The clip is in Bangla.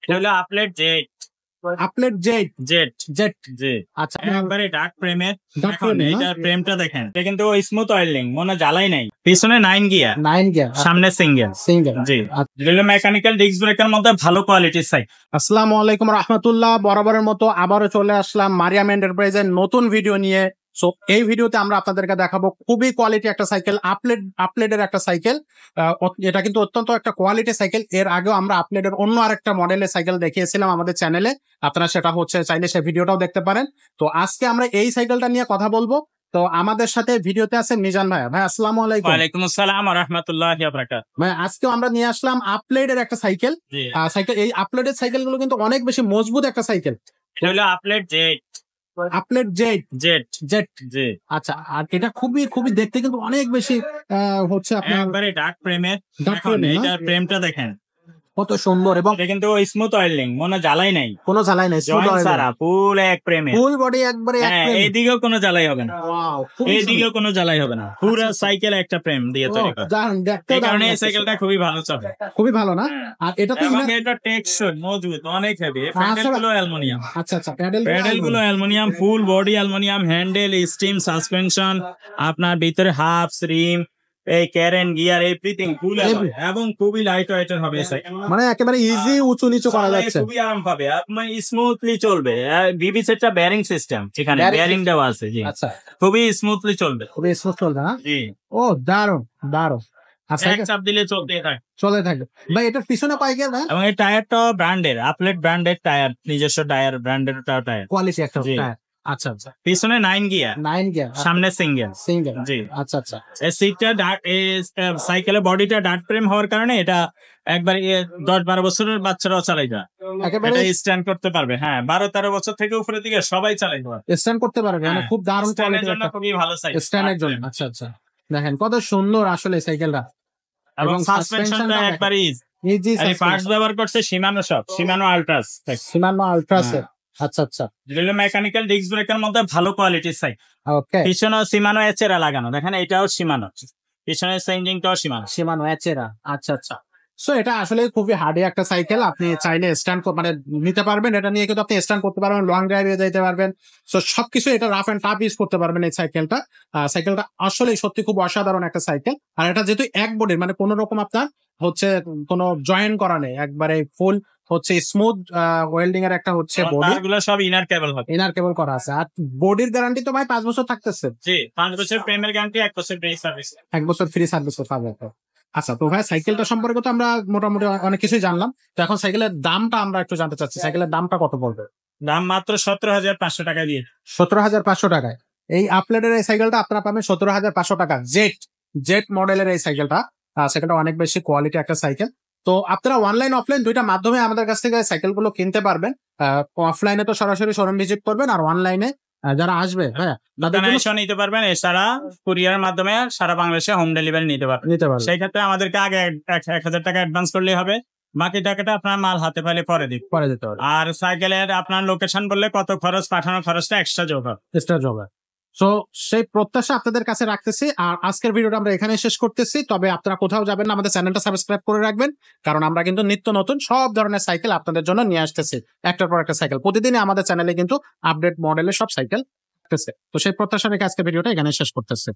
এটা হলো আপলেট jet. আপলেট jet jet chat G আচ্ছা একবারে ডার্ক ফ্রেমের। Dark এখন frame এর, না? এইটার ফ্রেমটা দেখেন, এটা কিন্তু স্মুথ অয়েলিং, মনে জ্বালাই নাই। পিছনে 9 গিয়ার, 9 গিয়ার সামনে সিঙ্গেল। সিঙ্গেল। জি এটা হলো মেকানিক্যাল ডিস্ক ব্রেকের মধ্যে ভালো কোয়ালিটির সাইকেল। আসসালামু আলাইকুম রাহমাতুল্লাহ। বরাবরের মতো আবারও চলে আসলাম মারিয়াম এন্টারপ্রাইজের নতুন ভিডিও নিয়ে। সো এই ভিডিওতে আমরা আপনাদেরকে দেখাবো খুবই কোয়ালিটি একটা সাইকেল, আপলেটের একটা সাইকেল। এটা কিন্তু অত্যন্ত একটা কোয়ালিটি সাইকেল। এর আগেও আমরা আপলেটের অন্য আরেকটা মডেলের সাইকেল দেখিয়েছিলাম আমাদের চ্যানেলে, আপনারা সেটা হচ্ছে চাইলে সেই ভিডিওটাও দেখতে পারেন। তো আজকে আমরা এই সাইকেলটা নিয়ে কথা বলবো। তো আমাদের সাথে ভিডিওতে আছে মিজান ভাই। ভাই আসসালামু আলাইকুম। ওয়ালাইকুম আসসালাম ওয়া রাহমাতুল্লাহি ওয়া বারাকাতুহু। ভাই আজকেও আমরা নিয়ে আসলাম আপলেটের একটা সাইকেল। জি এই আপলেটের সাইকেল গুলো কিন্তু অনেক বেশি মজবুত একটা সাইকেল। এটা হলো আপলেট jet. আপলেট jet jet chat G আচ্ছা, আর এটা খুবই খুবই দেখতে কিন্তু অনেক বেশি হচ্ছে আপনার একবারে ডার্ক ফ্রেমের। Dark এখন frame এর, না? এইটার ফ্রেমটা দেখেন, কত সুন্দর এবং এটা কিন্তু স্মুথ অয়েলিং, মনে জ্বালাই নাই। কোনো ঝালাই নাই, জয়েন্ট সারা ফুল এক ফ্রেমে। ফুল বডি একবারে এক হ্যাঁ frame। এইদিকেও কোনো জ্বালাই হবে না, Wow, খুবই এইদিকেও কোনো জ্বালাই হবে না। পুরো সাইকেল একটা ফ্রেম দিয়ে তৈরি সুন্দর। করা। দারুণ, দেখতেও এই দারুণ কারণে এই লাগতেছে। সাইকেলটা খুবই ভালো চলে। খুবই ভালো, না? আর এটা তো এবং এটা টেকসই মজবুত, অনেক হেভি। প্যাডেল গুলো অ্যালুমিনিয়াম, আচ্ছা আচ্ছা, প্যাডেল প্যাডেল গুলো aluminium, full body aluminium, handle, steam suspension, আপনার ভিতরে হাফস রিম, এই ক্যারেন গিয়ার, এভরিথিং ফুল এবং খুবই লাইট ওয়েটের হবে এই সাইকেল। মানে একেবারে ইজি উঁচু নিচু করা যাচ্ছে। খুবই আরাম পাবে, আপনি স্মুথলি চলবে। বিবি সেটটা বেয়ারিং সিস্টেম, এখানে Bearing বেয়ারিং দেওয়া আছে। জি আচ্ছা, খুবই স্মুথলি চলবে। খুবই স্মুথ চলবে, না? জি ও দারুণ দারুণ। আর এক সাইকেল চাপ দিলে চলতে থাকে। চলে থাকবে। ভাই এটার পিছনে পাই গিয়ে, না? এবং এই টায়ারটা ব্র্যান্ডের, আপলেট ব্র্যান্ডের টায়ার, নিজস্ব টায়ার, ব্র্যান্ডের টায়ার। কোয়ালিটি একটা জি। টায়ার। আচ্ছা আচ্ছা, পিছনে 9 গিয়ার, 9 গিয়ার সামনে সিঙ্গেল। সিঙ্গেল। জি আচ্ছা আচ্ছা, এই সিটটা সাইকেলের বডিটা ডার্ক ফ্রেম হওয়ার কারণে এটা একবার 10-12 বছরের বাচ্চারাও চালাই যায়। একেবারে এটা স্ট্যান্ড করতে পারবে। হ্যাঁ 12-13 বছর থেকে উপরের দিকে সবাই চালাই পারবে। স্ট্যান্ড করতে পারবে, মানে হ্যাঁ, খুব দারুণ স্ট্যান্ডের কোয়ালিটির জন্য একটা খুবই ভালো সাইকেল। স্ট্যান্ডের জন্য। আচ্ছা আচ্ছা, দেখেন কত সুন্দর আসলে সাইকেলটা। এবং সাসপেনশনটা সাসপেনশনটা একবারই ইজি এই পার্টস ব্যবহার করছে শিমানো, সব শিমানো আল্ট্রাস। সীমানো আলট্রাসের। আচ্ছা আচ্ছা, যেগুলো মেকানিক্যাল ডিস্ক ব্রেকের মধ্যে ভালো কোয়ালিটির সাইকেল। ওকে। পিছনে সিমানো এচেরা লাগানো, দেখেন এটাও সীমানো, পিছনের চেঞ্জিংটাও সীমানো। সীমানো এচেরা। আচ্ছা আচ্ছা। সো এটা আসলে খুবই হার্ডি একটা সাইকেল। আপনি চাইলে স্ট্যান্ড মানে নিতে পারবেন, এটা নিয়ে কিন্তু আপনি স্ট্যান্ড করতে পারবেন, লং ড্রাইভে যেতে পারবেন। সো সবকিছু এটা রাফ এন্ড টাফ ইউজ করতে পারবেন এই সাইকেলটা। সাইকেলটা আসলে সত্যি খুব অসাধারণ একটা সাইকেল। আর এটা যেহেতু এক বডির, মানে কোনো রকম আপনার হচ্ছে কোনো জয়েন করা নেই, একবারে ফুল হচ্ছে স্মুথ ওয়েল্ডিং এর একটা হচ্ছে বডি, তারগুলো সব ইনার কেবল হবে। ইনার কেবল করা আছে। আর বডির গ্যারান্টি তো ভাই 5 বছর থাকতেছে। জি 5 বছর প্রেমের গ্যারান্টি, 1 বছর ফ্রি সার্ভিস। 1 বছর ফ্রি সার্ভিস পাবে তো। আচ্ছা, তো ভাই সাইকেলটা সম্পর্কে তো আমরা মোটামুটি অনেক কিছুই জানলাম। তো এখন সাইকেলের দামটা আমরা একটু জানতে চাচ্ছি, সাইকেলের দামটা কত পড়বে? দাম মাত্র 17,500 টাকা দিয়ে। 17,500 টাকায় এই আপলেটের এই সাইকেলটা আপনারা পাবেন 17,500 টাকা। জেট জেট মডেলের এই সাইকেলটা। সাইকেলটা অনেক বেশি কোয়ালিটি একটা সাইকেল। তো আপনারা অনলাইন অফলাইন দুইটা মাধ্যমে আমাদের কাছ থেকে সাইকেলগুলো কিনতে পারবেন। অফলাইনে তো সরাসরি শোরুম ভিজিট করবেন, আর অনলাইনে যারা আসবে, হ্যাঁ, তাদের দোকানে জন্য এসে নিতে পারবেন, এছাড়া কুরিয়ার মাধ্যমে সারা বাংলাদেশে হোম ডেলিভারি নিতে পারবেন। সেই ক্ষেত্রে আমাদেরকে আগে 1,000 টাকা অ্যাডভান্স করলেই হবে, বাকি টাকাটা আপনার মাল হাতে পাইলে পরে দিব। পরে দিতে পারবেন। আর সাইকেলের আপনার লোকেশন বললে কত খরচ, পাঠানোর খরচটা এক্সট্রা যোগ হবে। Extra job. সো সেই প্রত্যাশা আপনাদের কাছে রাখতেছি। আর আজকের ভিডিওটা আমরা এখানে শেষ করতেছি। তবে আপনারা কোথাও যাবেন না, আমাদের চ্যানেলটা সাবস্ক্রাইব করে রাখবেন, কারণ আমরা কিন্তু নিত্য নতুন সব ধরনের সাইকেল আপনাদের জন্য নিয়ে আসতেছি। একটার পর একটা সাইকেল প্রতিদিনই আমাদের চ্যানেলে কিন্তু আপডেট মডেলের সব সাইকেল আসতেছে। তো সেই প্রত্যাশা রেখে আজকের ভিডিওটা এখানে শেষ করতেছি।